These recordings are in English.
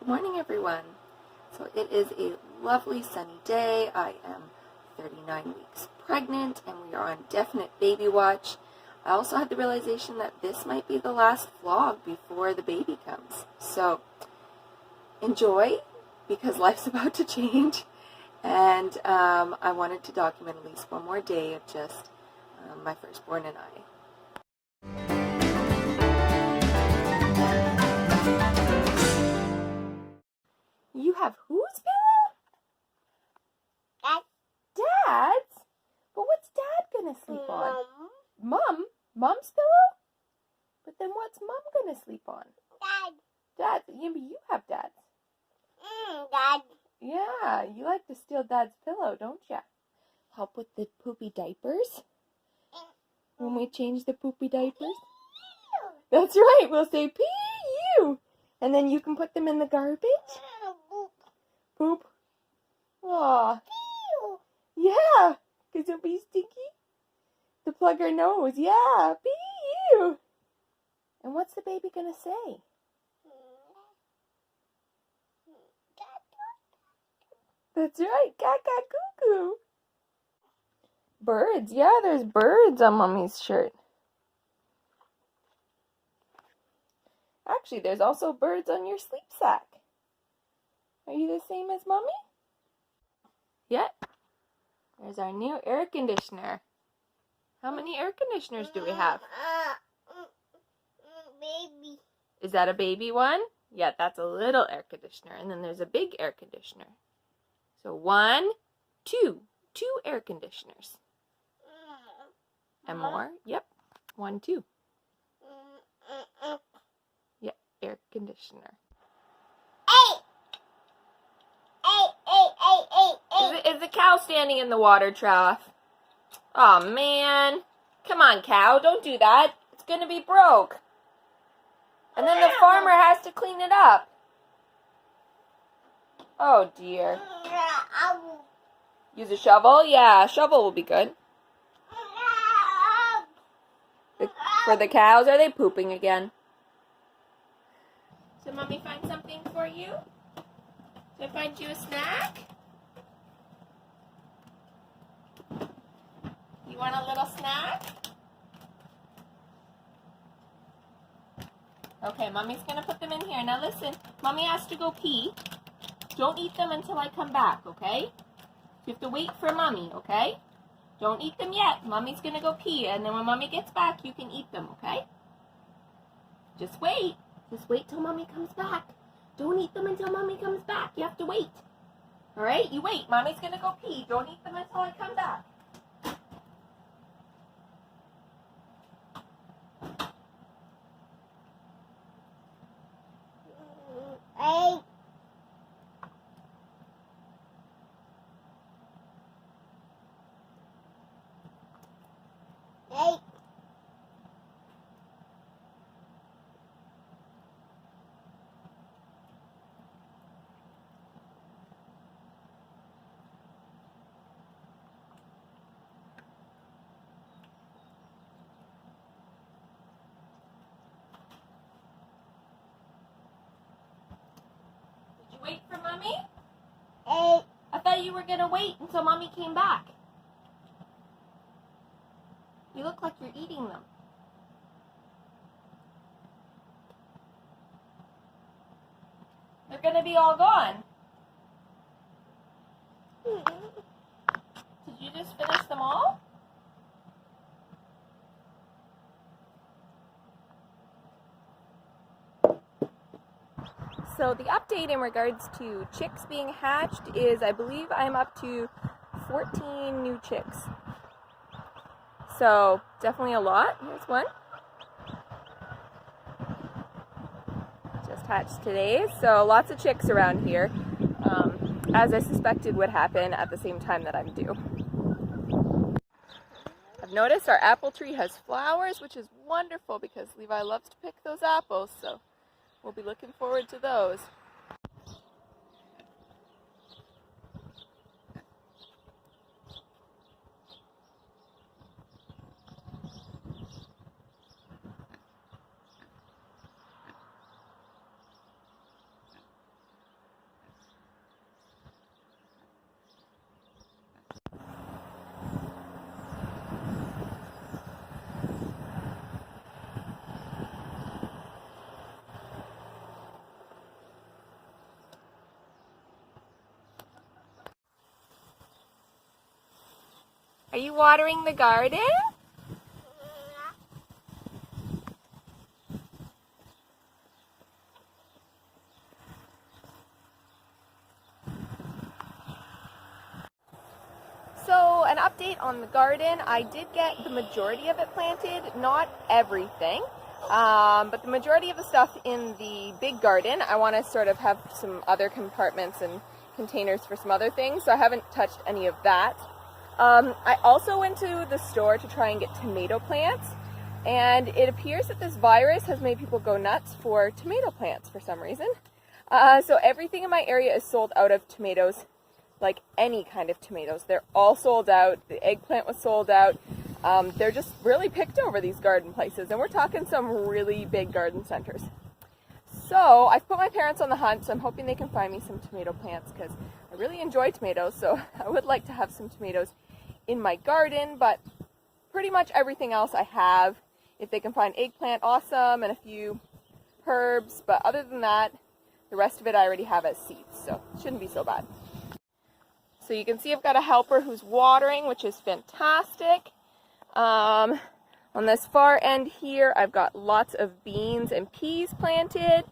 Good morning, everyone. So it is a lovely sunny day. I am 39 weeks pregnant and we are on definite baby watch. I also had the realization that this might be the last vlog before the baby comes. So enjoy, because life's about to change, and I wanted to document at least one more day of just my firstborn and I. You have whose pillow? Dad's? But what's Dad gonna sleep on? Mom? Mom's pillow? But then what's Mom gonna sleep on? Dad. Yeah, but you have Dad's. Dad. Yeah, you like to steal Dad's pillow, don't ya? Help with the poopy diapers? When we change the poopy diapers? That's right, we'll say P-U! And then you can put them in the garbage? Poop? Aw. Yeah, because it'll be stinky. To plug her nose, yeah, P-U! And what's the baby gonna say? That's right, caca-cuckoo. Birds, yeah, there's birds on Mommy's shirt. Actually, there's also birds on your sleep sack. Are you the same as Mommy? Yeah. There's our new air conditioner. How many air conditioners do we have? Baby. Is that a baby one? Yeah, that's a little air conditioner. And then there's a big air conditioner. So 1, 2. 2 air conditioners. And more? Yep. 1, 2. Yep, air conditioner. Is the cow standing in the water trough? Oh man. Come on, cow, don't do that. It's gonna be broke. And then the farmer has to clean it up. Oh dear. Use a shovel? Yeah, a shovel will be good. For the cows, are they pooping again? Did Mommy find something for you? Did I find you a snack? You want a little snack? Okay, Mommy's gonna put them in here. Now listen, Mommy has to go pee. Don't eat them until I come back, okay? You have to wait for Mommy, okay? Don't eat them yet. Mommy's gonna go pee, and then when Mommy gets back, you can eat them, okay? Just wait. Just wait till Mommy comes back. Don't eat them until Mommy comes back. You have to wait. All right? You wait. Mommy's gonna go pee. Don't eat them until I come back. Wait for Mommy? I thought you were going to wait until Mommy came back. You look like you're eating them. They're going to be all gone. Did you just finish them all? So the update in regards to chicks being hatched is, I believe I'm up to 14 new chicks. So definitely a lot. Here's one. Just hatched today. So lots of chicks around here, as I suspected would happen at the same time that I'm due. I've noticed our apple tree has flowers, which is wonderful because Levi loves to pick those apples. So we'll be looking forward to those. Are you watering the garden? So, an update on the garden. I did get the majority of it planted, not everything, but the majority of the stuff in the big garden. I want to sort of have some other compartments and containers for some other things, so I haven't touched any of that. I also went to the store to try and get tomato plants, and it appears that this virus has made people go nuts for tomato plants for some reason. So everything in my area is sold out of tomatoes. Like any kind of tomatoes. They're all sold out. The eggplant was sold out. They're just really picked over, these garden places, and we're talking some really big garden centers. So I've put my parents on the hunt, so I'm hoping they can find me some tomato plants because I really enjoy tomatoes, so I would like to have some tomatoes in my garden, but pretty much everything else I have. If they can find eggplant, awesome, and a few herbs, but other than that, the rest of it I already have as seeds, so it shouldn't be so bad. So you can see I've got a helper who's watering, which is fantastic. On this far end here, I've got lots of beans and peas planted.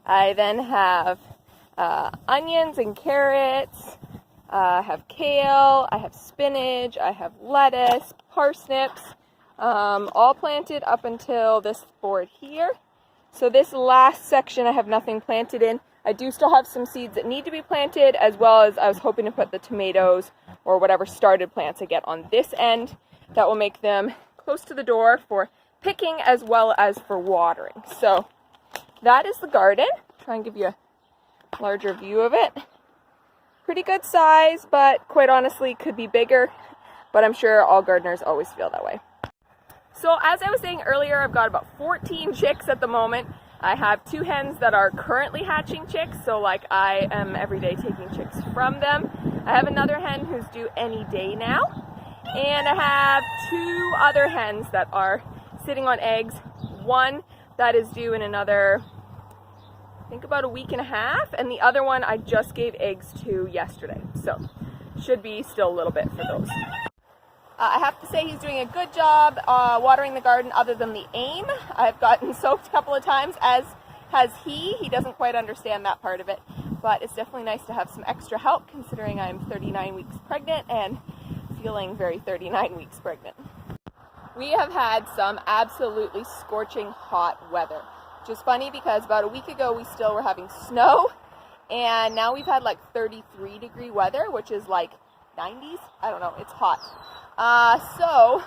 I then have onions and carrots. I have kale, I have spinach, I have lettuce, parsnips, all planted up until this board here. So this last section I have nothing planted in. I do still have some seeds that need to be planted, as well as I was hoping to put the tomatoes or whatever started plants I get on this end. That will make them close to the door for picking as well as for watering. So that is the garden. Try and give you a larger view of it. Pretty good size, but quite honestly could be bigger, but I'm sure all gardeners always feel that way. So as I was saying earlier, I've got about 14 chicks at the moment. I have 2 hens that are currently hatching chicks, so like I am every day taking chicks from them. I have another hen who's due any day now, and I have 2 other hens that are sitting on eggs. One that is due in another, I think about a week and a half, and the other one I just gave eggs to yesterday, so should be still a little bit for those. I have to say he's doing a good job watering the garden other than the aim. I've gotten soaked a couple of times, as has he. He doesn't quite understand that part of it, but it's definitely nice to have some extra help considering I'm 39 weeks pregnant and feeling very 39 weeks pregnant. We have had some absolutely scorching hot weather, which is funny because about a week ago we still were having snow, and now we've had like 33-degree weather, which is like 90s. I don't know, it's hot. So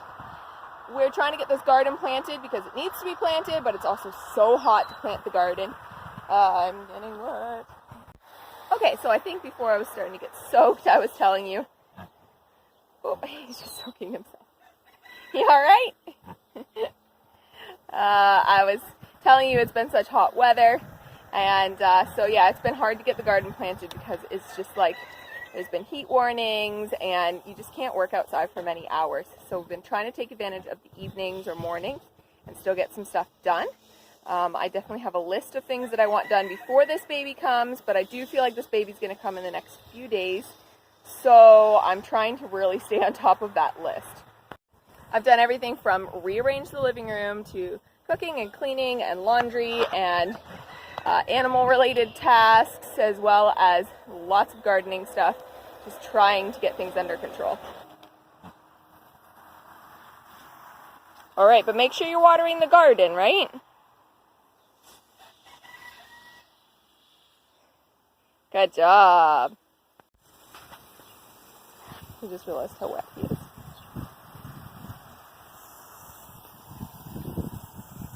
we're trying to get this garden planted because it needs to be planted, but it's also so hot to plant the garden. I'm getting wet. Okay, so I think before I was starting to get soaked, I was telling you. Oh, he's just soaking himself. You all right? I was telling you it's been such hot weather, and so yeah, it's been hard to get the garden planted because it's just like there's been heat warnings and you just can't work outside for many hours. So we've been trying to take advantage of the evenings or mornings and still get some stuff done. I definitely have a list of things that I want done before this baby comes, but I do feel like this baby's going to come in the next few days. So I'm trying to really stay on top of that list. I've done everything from rearrange the living room to cooking and cleaning and laundry and animal-related tasks, as well as lots of gardening stuff, just trying to get things under control. All right, but make sure you're watering the garden, right? Good job. I just realized how wet he is.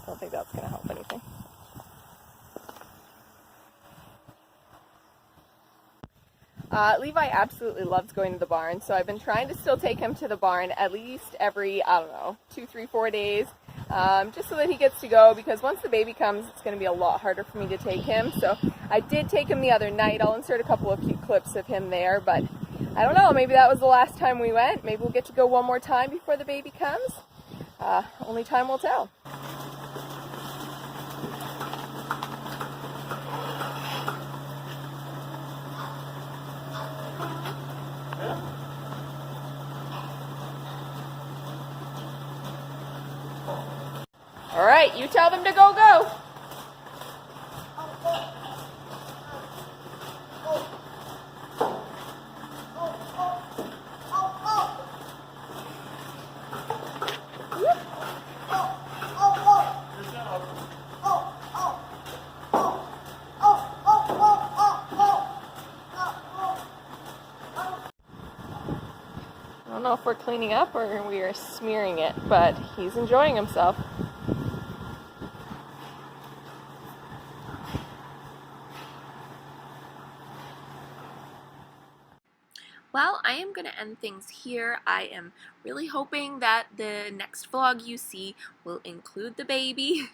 Don't think that's going to help anything. Levi absolutely loves going to the barn, so I've been trying to still take him to the barn at least every, 2, 3, 4 days, just so that he gets to go, because once the baby comes, it's going to be a lot harder for me to take him. So I did take him the other night. I'll insert a couple of cute clips of him there, but I don't know, maybe that was the last time we went. Maybe we'll get to go one more time before the baby comes. Only time will tell. All right, you tell them to go, go. I don't know if we're cleaning up or we are smearing it, but he's enjoying himself. Well, I am going to end things here. I am really hoping that the next vlog you see will include the baby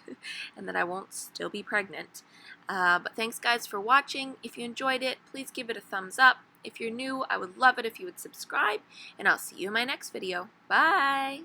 and that I won't still be pregnant. But thanks guys for watching. If you enjoyed it, please give it a thumbs up. If you're new, I would love it if you would subscribe, and I'll see you in my next video. Bye!